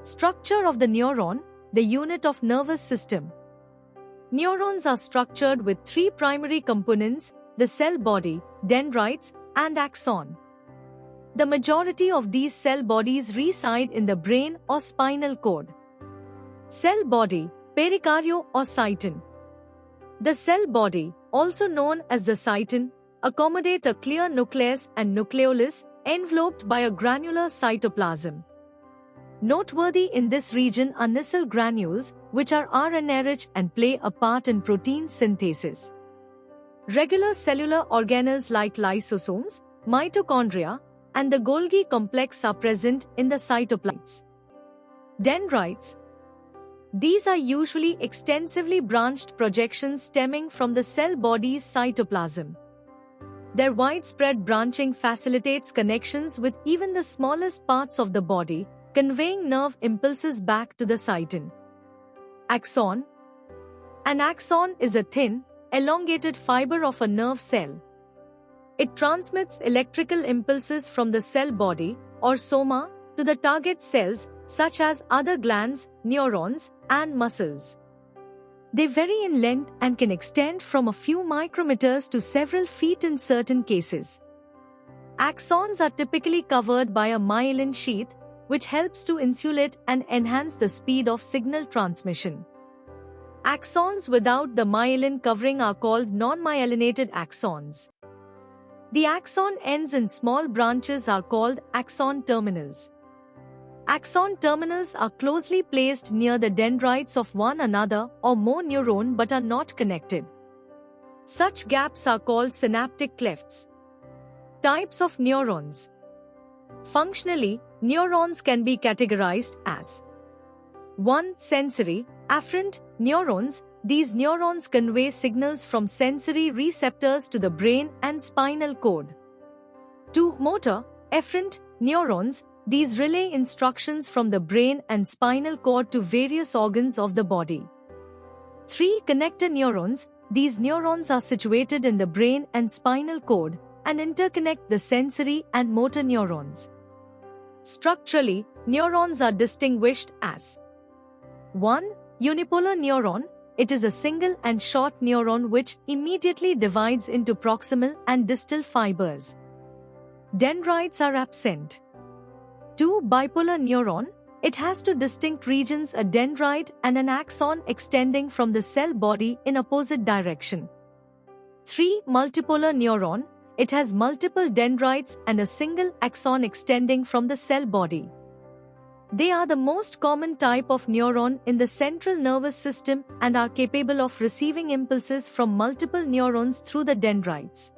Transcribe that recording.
Structure of the neuron, the unit of nervous system. Neurons are structured with three primary components: the cell body, dendrites, and axon. The majority of these cell bodies reside in the brain or spinal cord. Cell body, pericardio or cyton. The cell body, also known as the cyton, accommodate a clear nucleus and nucleolus enveloped by a granular cytoplasm. Noteworthy in this region are Nissl granules, which are RNA-rich and play a part in protein synthesis. Regular cellular organelles like lysosomes, mitochondria, and the Golgi complex are present in the cytoplasm. Dendrites. These are usually extensively branched projections stemming from the cell body's cytoplasm. Their widespread branching facilitates connections with even the smallest parts of the body, conveying nerve impulses back to the cyton. Axon. An axon is a thin, elongated fiber of a nerve cell. It transmits electrical impulses from the cell body, or soma, to the target cells, such as other glands, neurons, and muscles. They vary in length and can extend from a few micrometers to several feet in certain cases. Axons are typically covered by a myelin sheath, which helps to insulate and enhance the speed of signal transmission. Axons without the myelin covering are called non-myelinated axons. The axon ends in small branches are called axon terminals. Axon terminals are closely placed near the dendrites of one another or more neuron but are not connected. Such gaps are called synaptic clefts. Types of neurons. Functionally, neurons can be categorized as 1. Sensory, afferent neurons. These neurons convey signals from sensory receptors to the brain and spinal cord. 2. Motor, efferent neurons. These relay instructions from the brain and spinal cord to various organs of the body. 3. Connector neurons. These neurons are situated in the brain and spinal cord and interconnect the sensory and motor neurons. Structurally, neurons are distinguished as 1. Unipolar neuron. It is a single and short neuron which immediately divides into proximal and distal fibers. Dendrites are absent. 2. Bipolar neuron. It has two distinct regions, a dendrite and an axon extending from the cell body in opposite direction. 3. Multipolar neuron. It has multiple dendrites and a single axon extending from the cell body. They are the most common type of neuron in the central nervous system and are capable of receiving impulses from multiple neurons through the dendrites.